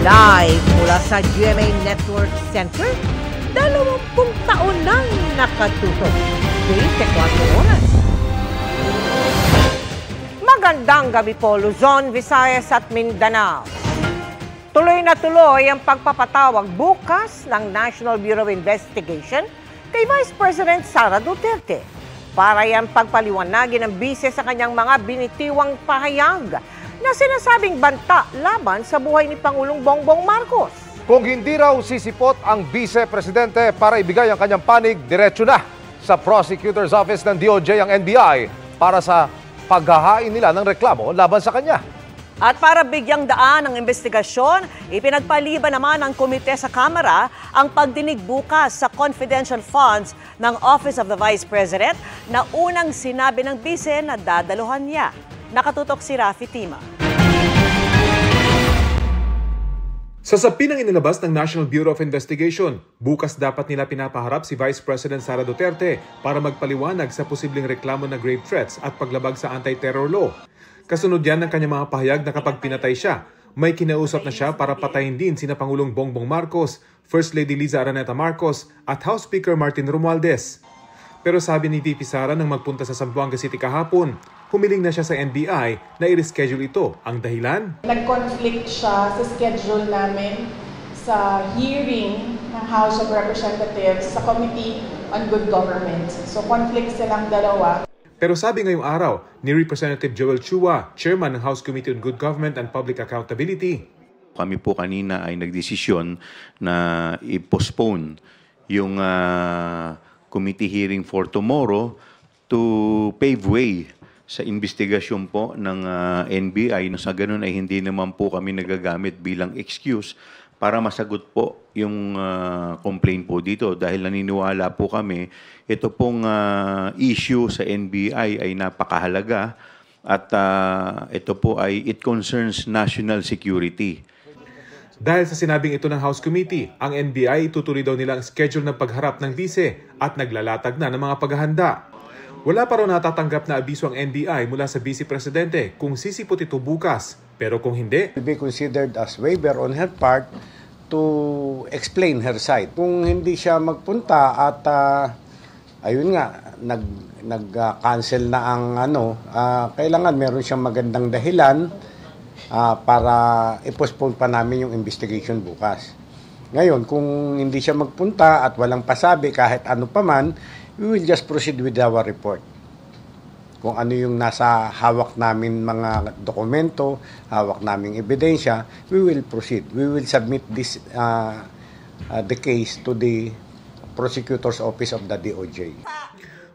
Live mula sa GMA Network Center, 20 taon nang nakatutok. 24 oras. Magandang gabi po, Luzon, Visayas at Mindanao. Tuloy na tuloy ang pagpapatawag bukas ng National Bureau of Investigation kay Vice President Sara Duterte para yan pagpaliwanagin ng bise sa kanyang mga binitiwang pahayag na sinasabing banta laban sa buhay ni Pangulong Bongbong Marcos. Kung hindi raw sisipot ang Vice-Presidente para ibigay ang kanyang panig, diretso na sa Prosecutor's Office ng DOJ ang NBI para sa paghahain nila ng reklamo laban sa kanya. At para bigyang daan ang investigasyon, ipinagpaliban naman ng komite sa Kamara ang pagdinig bukas sa confidential funds ng Office of the Vice President na unang sinabi ng bise na dadaluhan niya. Nakatutok si Rafi Tima. Sa sapin ng inilabas ng National Bureau of Investigation, bukas dapat nila pinapaharap si Vice President Sara Duterte para magpaliwanag sa posibleng reklamo na grave threats at paglabag sa anti-terror law. Kasunod yan ng kanyang mga pahayag na kapag pinatay siya, may kinausap na siya para patayin din sina Pangulong Bongbong Marcos, First Lady Liza Araneta Marcos at House Speaker Martin Romualdez. Pero sabi ni VP Sara nang magpunta sa Zamboanga City kahapon, humiling na siya sa NBI na i-reschedule ito. Ang dahilan? Nag-conflict siya sa schedule namin sa hearing ng House of Representatives sa Committee on Good Government. So conflict silang dalawa. Pero sabi ngayong araw ni Representative Joel Chua, Chairman ng House Committee on Good Government and Public Accountability. Kami po kanina ay nagdesisyon na i-postpone yung committee hearing for tomorrow to pave way sa investigasyon po ng NBI. Sa ganun ay hindi naman po kami nagagamit bilang excuse para masagot po yung complaint po dito. Dahil naniniwala po kami, ito pong issue sa NBI ay napakahalaga at ito po ay it concerns national security. Dahil sa sinabing ito ng House Committee, ang NBI itutuloy daw nila ang schedule ng pagharap ng bise at naglalatag na ng mga paghahanda. Wala pa raw natatanggap na abiso ang NBI mula sa Vice Presidente kung sisipot ito bukas. Pero kung hindi, will be considered as waiver on her part to explain her side. Kung hindi siya magpunta at ayun nga, nag-cancel na ang kailangan meron siyang magandang dahilan para i-postpone pa namin yung investigation bukas. Ngayon, kung hindi siya magpunta at walang pasabi kahit ano pa man, we will just proceed with our report. Kung ano yung nasa hawak namin mga dokumento, hawak naming ebidensya, we will proceed. We will submit this the case to the Prosecutor's Office of the DOJ.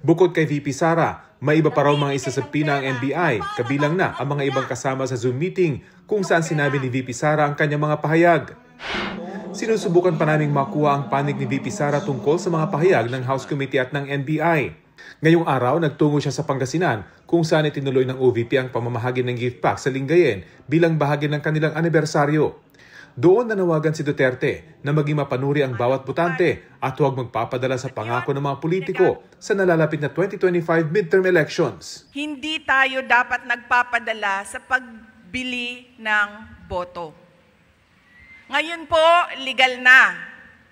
Bukod kay VP Sara, may iba pa raw mga isasapi na ang NBI, kabilang na ang mga ibang kasama sa Zoom meeting kung saan sinabi ni VP Sara ang kanyang mga pahayag. Sinusubukan pa naming makuha ang panig ni VP Sara tungkol sa mga pahayag ng House Committee at ng NBI. Ngayong araw, nagtungo siya sa Pangasinan kung saan itinuloy ng OVP ang pamamahagi ng gift pack sa Lingayen bilang bahagi ng kanilang anibersaryo. Doon nanawagan si Duterte na maging mapanuri ang bawat botante at huwag magpapadala sa pangako ng mga politiko sa nalalapit na 2025 midterm elections. Hindi tayo dapat nagpapadala sa pagbili ng boto. Ngayon po, legal na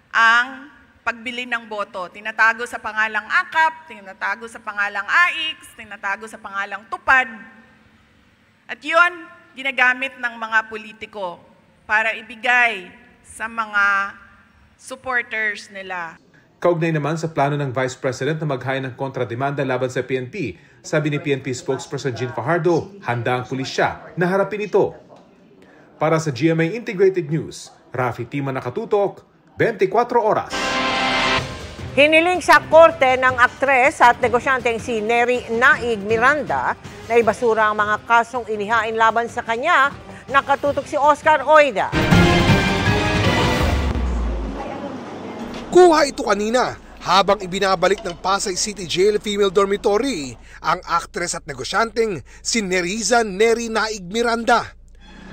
ang pagbili ng boto. Tinatago sa pangalang AKAP, tinatago sa pangalang AIX, tinatago sa pangalang TUPAD. At yun, ginagamit ng mga politiko para ibigay sa mga supporters nila. Kaugnay naman sa plano ng Vice President na maghain ng kontrademanda laban sa PNP, sabi ni PNP spokesperson Jean Fajardo, handa ang pulisya na harapin ito. Para sa GMA Integrated News, Rafi Tima, nakatutok, 24 oras. Hiniling sa korte ng aktres at negosyanteng si Neri Naig Miranda na ibasura ang mga kasong inihain laban sa kanya. Nakatutok si Oscar Oida. Kuha ito kanina habang ibinabalik ng Pasay City Jail Female Dormitory ang aktres at negosyanteng si Neriza Neri Naig Miranda.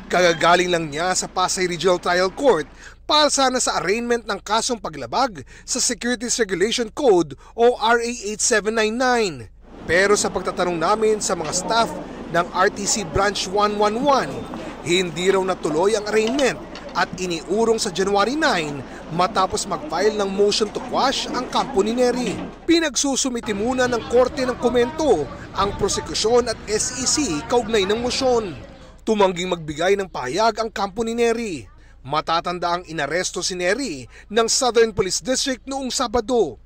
Kagagaling lang niya sa Pasay Regional Trial Court para sana sa arraignment ng kasong paglabag sa Securities Regulation Code o RA 8799. Pero sa pagtatanong namin sa mga staff ng RTC Branch 111, Hindi raw natuloy ang arraignment at iniurong sa January 9 matapos mag-file ng motion to quash ang kampo ni Neri. Pinagsusumiti muna ng korte ng komento ang prosekusyon at SEC kaugnay ng motion. Tumangging magbigay ng pahayag ang kampo ni Neri. Matatanda ang inaresto si Neri ng Southern Police District noong Sabado.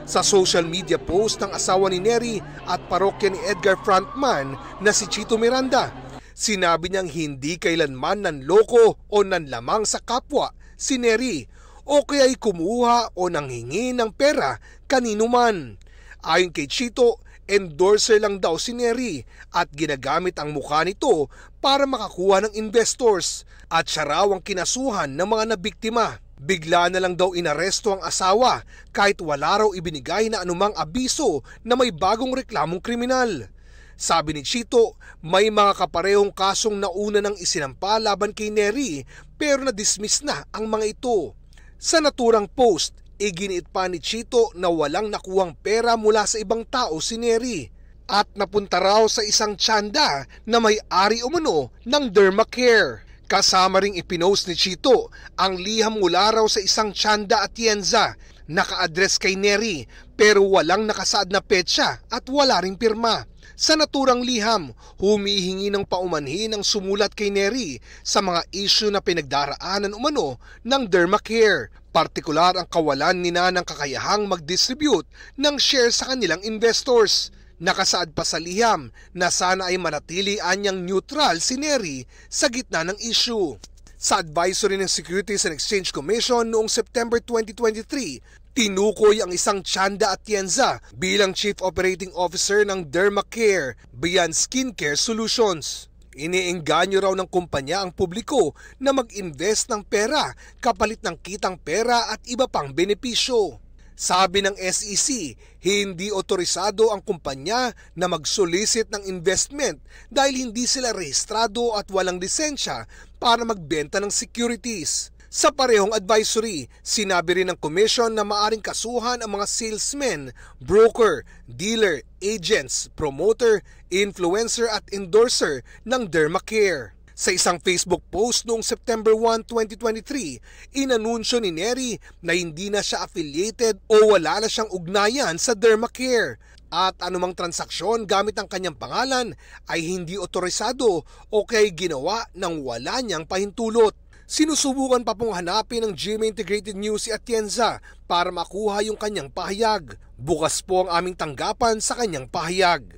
Sa social media post ng asawa ni Neri at parokya ni Edgar frontman na si Chito Miranda, sinabi niyang hindi kailanman nanloko o nanlamang sa kapwa si Neri o kaya'y kumuha o nanghingi ng pera kanino man. Ayon kay Chito, endorser lang daw si Neri at ginagamit ang mukha nito para makakuha ng investors at siya raw ang kinasuhan ng mga nabiktima. Bigla na lang daw inaresto ang asawa kahit wala raw ibinigay na anumang abiso na may bagong reklamong kriminal. Sabi ni Chito, may mga kaparehong kasong nauna ng isinampa laban kay Neri pero na-dismiss na ang mga ito. Sa naturang post, iginiit pa ni Chito na walang nakuhang pera mula sa ibang tao si Neri at napunta raw sa isang tiyanda na may-ari umano ng Dermacare. Kasama ring ipinost ni Chito ang liham mula raw sa isang tiyanda at tiyenza, naka-address kay Neri pero walang nakasaad na petsa at wala ring pirma. Sa naturang liham, humihingi ng paumanhin ang sumulat kay Neri sa mga issue na pinagdaraanan umano ng Dermacare, partikular ang kawalan nina ng kakayahang mag-distribute ng shares sa kanilang investors. Nakasaad pa sa liham na sana ay manatili anyang neutral si Neri sa gitna ng issue. Sa advisory ng Securities and Exchange Commission noong September 2023, tinukoy ang isang tiyanda at tiyenza bilang Chief Operating Officer ng Dermacare Beyond Skincare Solutions. Iniengganyo raw ng kumpanya ang publiko na mag-invest ng pera kapalit ng kitang pera at iba pang benepisyo. Sabi ng SEC, hindi otorisado ang kumpanya na mag-solicit ng investment dahil hindi sila rehistrado at walang lisensya para magbenta ng securities. Sa parehong advisory, sinabi rin ng commission na maaring kasuhan ang mga salesmen, broker, dealer, agents, promoter, influencer at endorser ng Dermacare. Sa isang Facebook post noong September 1, 2023, inanunsyo ni Neri na hindi na siya affiliated o wala na siyang ugnayan sa Dermacare at anumang transaksyon gamit ang kanyang pangalan ay hindi otorisado o kaya ginawa ng wala niyang pahintulot. Sinusubukan pa pong hanapin ng GMA Integrated News si Atienza para makuha yung kanyang pahayag. Bukas po ang aming tanggapan sa kanyang pahayag.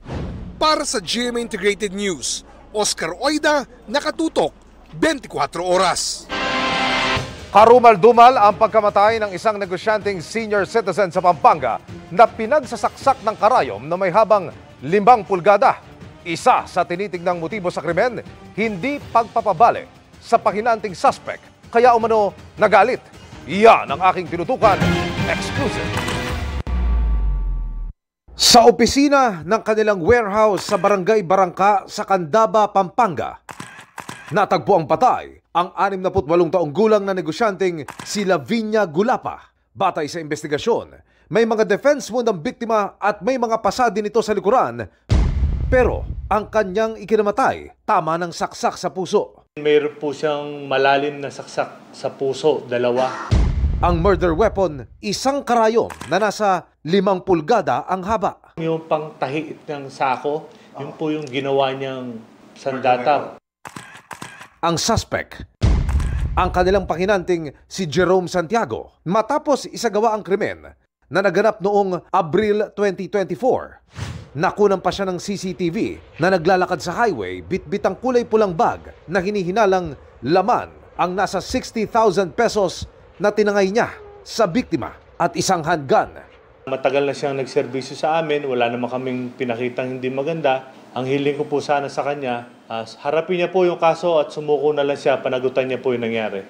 Para sa GMA Integrated News, Oscar Oida, nakatutok, 24 oras. Karumal-dumal ang pagkamatay ng isang negosyanteng senior citizen sa Pampanga na pinagsasaksak ng karayom na may habang 5 pulgada. Isa sa tinitignang motibo sa krimen, hindi pagpapabale sa pahinanting suspect. Kaya umano nagalit. Iyan ang aking tinutukan. Exclusive. Sa opisina ng kanilang warehouse sa Barangay Barangka sa Candaba, Pampanga, natagpo ang patay ang 68 taong gulang na negosyanteng si Lavinia Gulapa. Batay sa investigasyon, may mga defense wound ang biktima at may mga pasa din ito sa likuran, pero ang kanyang ikinamatay tama ng saksak sa puso. Mayroon po siyang malalim na saksak sa puso, 2. Ang murder weapon, isang karayom na nasa 5 pulgada ang haba. Yung pangtahi ng sako, yun po yung ginawa niyang sandata. Ang suspect, ang kanilang pahinanting si Jerome Santiago, matapos isagawa ang krimen na naganap noong Abril 2024. Nakunan pa siya ng CCTV na naglalakad sa highway, bitbit ang kulay pulang bag na hinihinalang laman ang nasa 60,000 pesos na tinangay niya sa biktima at isang handgun. Matagal na siyang nagserbisyo sa amin, wala naman kaming pinakitang hindi maganda. Ang hiling ko po sana sa kanya, harapin niya po yung kaso at sumuko na lang siya, panagutan niya po yung nangyari.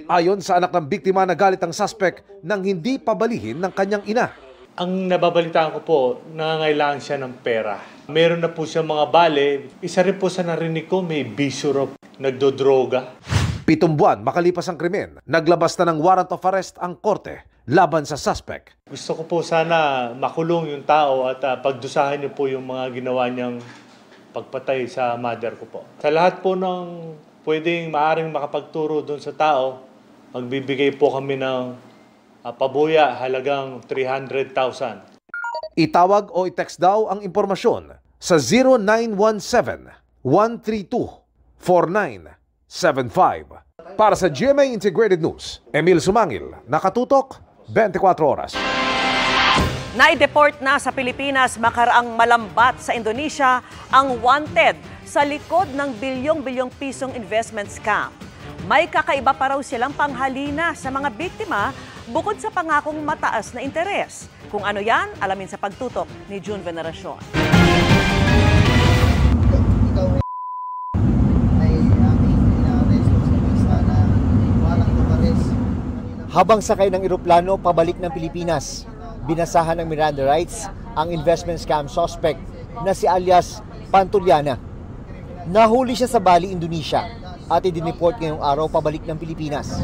Ayon sa anak ng biktima, nagalit ang suspect nang hindi pabalihin ng kanyang ina. Ang nababalitaan ko po, nangangailangan siya ng pera. Meron na po siya mga bale. Isa rin po sa narinig ko, may bisyo raw, nagdodroga. 7 buwan makalipas ang krimen, naglabas na ng warrant of arrest ang korte laban sa suspect. Gusto ko po sana makulong yung tao at pagdusahan niyo po yung mga ginawa niyang pagpatay sa mother ko po. Sa lahat po ng maaring makapagturo doon sa tao, magbibigay po kami ng pabuya halagang 300,000. Itawag o i-text daw ang impormasyon sa 0917-132-4975. Para sa GMA Integrated News, Emil Sumangil, Nakatutok, 24 Oras. Naideport na sa Pilipinas makaraang malambat sa Indonesia ang wanted sa likod ng bilyong-bilyong pisong investment scam. May kakaiba pa raw silang panghalina sa mga biktima bukod sa pangakong mataas na interes. Kung ano yan, alamin sa pagtutok ni June Veneracion. Habang sakay ng eroplano pabalik ng Pilipinas, binasahan ng Miranda rights ang investment scam suspect na si alias Pantuliana. Nahuli siya sa Bali, Indonesia at idineport ngayong araw pabalik ng Pilipinas.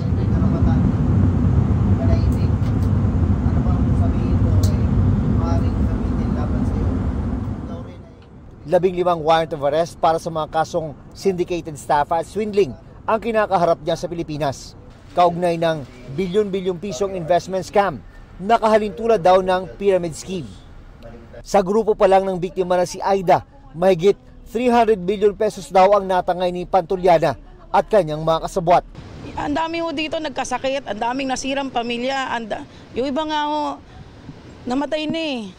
Labing-limang warrant of arrest para sa mga kasong syndicated staff at swindling ang kinakaharap niya sa Pilipinas. Kaugnay ng bilyon-bilyong pisong investment scam, nakahalintulad daw ng pyramid scheme. Sa grupo pa lang ng biktima na si Aida, mahigit 300 billion pesos daw ang natangay ni Pantuliana at kanyang mga kasabwat. Ang dami ho dito nagkasakit, ang daming nasirang pamilya, yung iba nga ho, namatay na eh.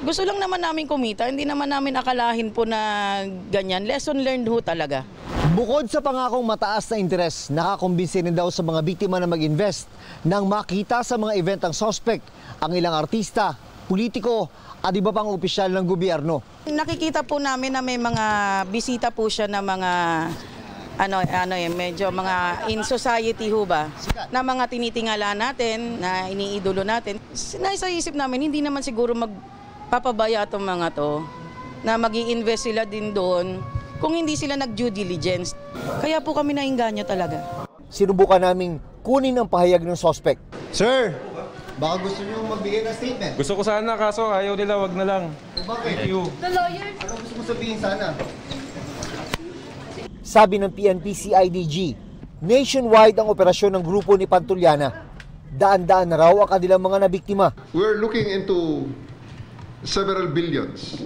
Gusto lang naman namin kumita, hindi naman namin akalahin po na ganyan. Lesson learned ho talaga. Bukod sa pangakong mataas na interes, nakakumbinsi rin daw sa mga biktima na mag-invest nang makita sa mga event ang suspect, ang ilang artista, politiko at iba pang opisyal ng gobyerno. Nakikita po namin na may mga bisita po siya na mga medyo mga in society ho ba, na mga tinitingala natin, na iniidolo natin. Nasa isip namin, hindi naman siguro magpapabaya itong mga to, na mag-i-invest sila din doon kung hindi sila nag-due diligence. Kaya po kami nainganyo talaga. Sinubukan naming kunin ang pahayag ng suspect. Sir, baka gusto niyo magbigay ng statement? Gusto ko sana, kaso ayaw nila, wag na lang. Bakit? Thank you. The lawyer? Ano gusto mo sabihin sana? Sabi ng PNP-CIDG, nationwide ang operasyon ng grupo ni Pantuliana. Daan-daan na raw ang kanilang mga nabiktima. We're looking into several billions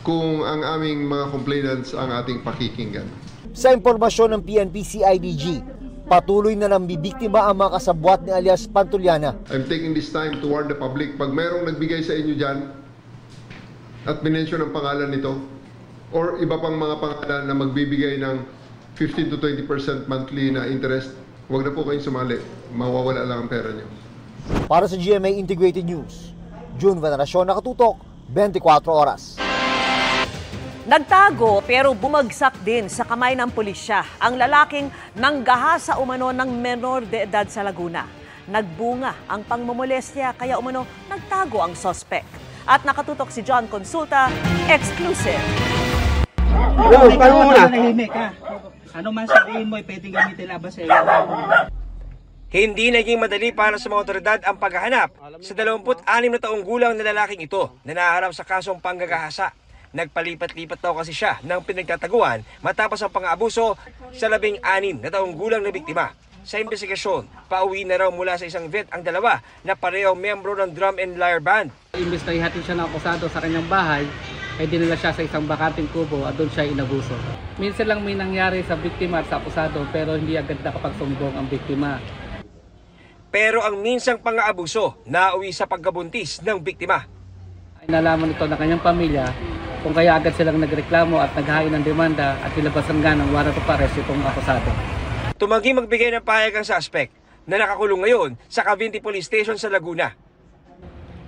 kung ang aming mga complainants ang ating pakikinggan. Sa impormasyon ng PNP-CIDG, patuloy na nambibiktima ang mga kasabwat ni alias Pantuliana. I'm taking this time to warn the public, pag mayroong nagbigay sa inyo dyan at minensyon ang pangalan nito or iba pang mga pangalan na magbibigay ng 15 to 20% monthly na interest, huwag na po kayong sumali. Mawawala lang ang pera nyo. Para sa GMA Integrated News, June Veneracion, Nakatutok, 24 Oras. Nagtago pero bumagsak din sa kamay ng pulisya ang lalaking nanggahasa umano ng menor de edad sa Laguna. Nagbunga ang pangmomolestya kaya umano nagtago ang suspect. At nakatutok si John Consulta, exclusive. Ano man sabihin mo, pwedeng gamitin laban sa iyo. Hindi naging madali para sa mga otoridad ang paghahanap sa 26 na taong gulang na lalaking ito na naharap sa kasong panggagahasa. Nagpalipat-lipat daw kasi siya ng pinagtataguan matapos ang pang-aabuso sa 16 na taong gulang na biktima. Sa investigasyon, pauwi na raw mula sa isang event ang dalawa na parehong membro ng drum and lyre band. Imbes na ihatid siya ng akusado sa kanyang bahay, ay dinala siya sa isang bakanting kubo at doon siya inabuso. Minsan lang may nangyari sa biktima at sa akusado pero hindi agad nakapagsumbong ang biktima. Pero ang minsang pang-aabuso nauwi sa pagkabuntis ng biktima. Ay nalaman ito ng kanyang pamilya kung kaya agad silang nagreklamo at naghain ng demanda at nilabasan nga ng warrant of arrest itong akusado. Tumanggi magbigay ng pahayag ang suspect na nakakulong ngayon sa Cavinti Police Station sa Laguna.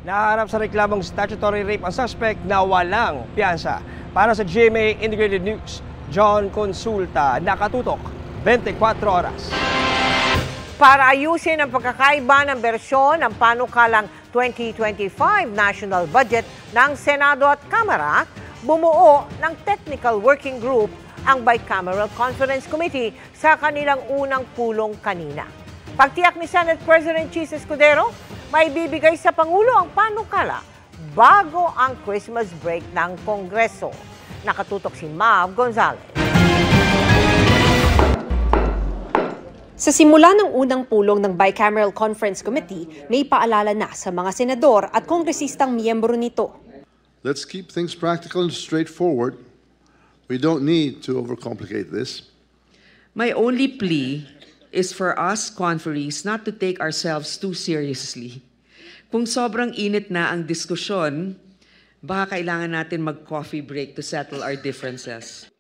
Naharap sa reklamong statutory rape ang suspect na walang piyansa. Para sa GMA Integrated News, John Consulta, Nakatutok, 24 Oras. Para ayusin ang pagkakaiba ng bersyon ng panukalang 2025 National Budget ng Senado at Kamara, bumuo ng Technical Working Group ang Bicameral Conference Committee sa kanilang unang pulong kanina. Pagtiyak ni Senate President Chis Escudero, may bibigay sa Pangulo ang panukala bago ang Christmas break ng Kongreso. Nakatutok si Mav Gonzalez. Sa simula ng unang pulong ng Bicameral Conference Committee, may paalala na sa mga senador at kongresistang miyembro nito. Let's keep things practical and straightforward. We don't need to overcomplicate this. My only plea is for us conferees not to take ourselves too seriously. Kung sobrang init na ang diskusyon, baka kailangan natin mag-coffee break to settle our differences.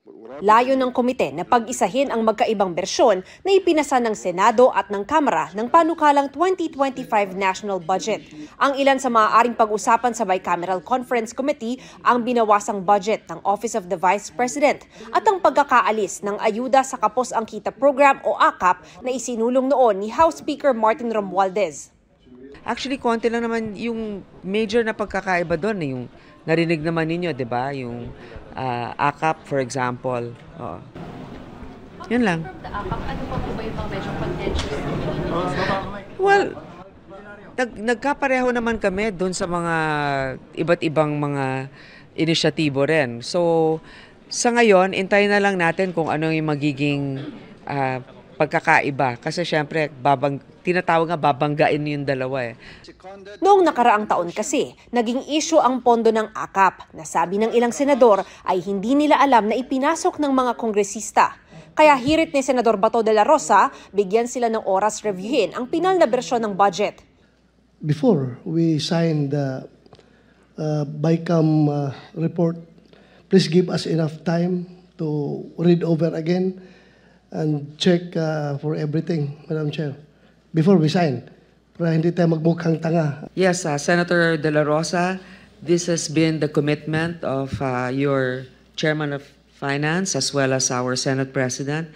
Layo ng komite na pag-isahin ang magkaibang bersyon na ipinasa ng Senado at ng Kamara ng panukalang 2025 National Budget. Ang ilan sa maaaring pag-usapan sa Bicameral Conference Committee ang binawasang budget ng Office of the Vice President at ang pagkakaalis ng Ayuda sa Kapos ang Kita Program o AKAP na isinulong noon ni House Speaker Martin Romualdez. Actually, konti lang naman yung major na pagkakaiba doon. Yung narinig naman ninyo, di ba? Yung AKAP, for example. Yun lang. The AKAP, ano pa po ba yung medyo contentious? Well, nagkapareho naman kami doon sa mga iba't ibang mga inisyatibo rin. So, sa ngayon, intayin na lang natin kung ano yung magiging pagkakaiba. Kasi syempre, tinatawag nga babanggain yung dalawa eh. Noong nakaraang taon kasi, naging issue ang pondo ng AKAP na sabi ng ilang senador ay hindi nila alam na ipinasok ng mga kongresista. Kaya hirit ni Senador Bato de la Rosa, bigyan sila ng oras reviewin ang pinal na bersyon ng budget. Before we sign the BICAM report, please give us enough time to read over again and check for everything, Madam Chair, before we sign, para hindi tayo magmukhang tanga. Yes, Senator De La Rosa, this has been the commitment of your Chairman of Finance as well as our Senate President.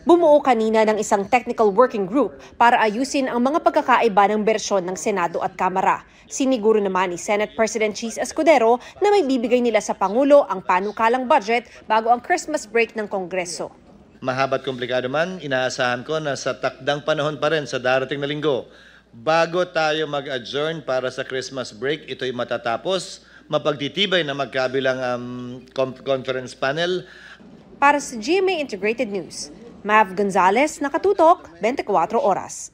Bumuo kanina ng isang technical working group para ayusin ang mga pagkakaiba ng bersyon ng Senado at Kamara. Siniguro naman ni Senate President Cheese Escudero na may bibigay nila sa Pangulo ang panukalang budget bago ang Christmas break ng Kongreso. Mahaba't komplikado man, inaasahan ko na sa takdang panahon pa rin sa darating na linggo, bago tayo mag-adjourn para sa Christmas break, ito'y matatapos, mapagtitibay na magkabilang conference panel. Para sa GMA Integrated News, Mav Gonzalez, Nakatutok, 24 Oras.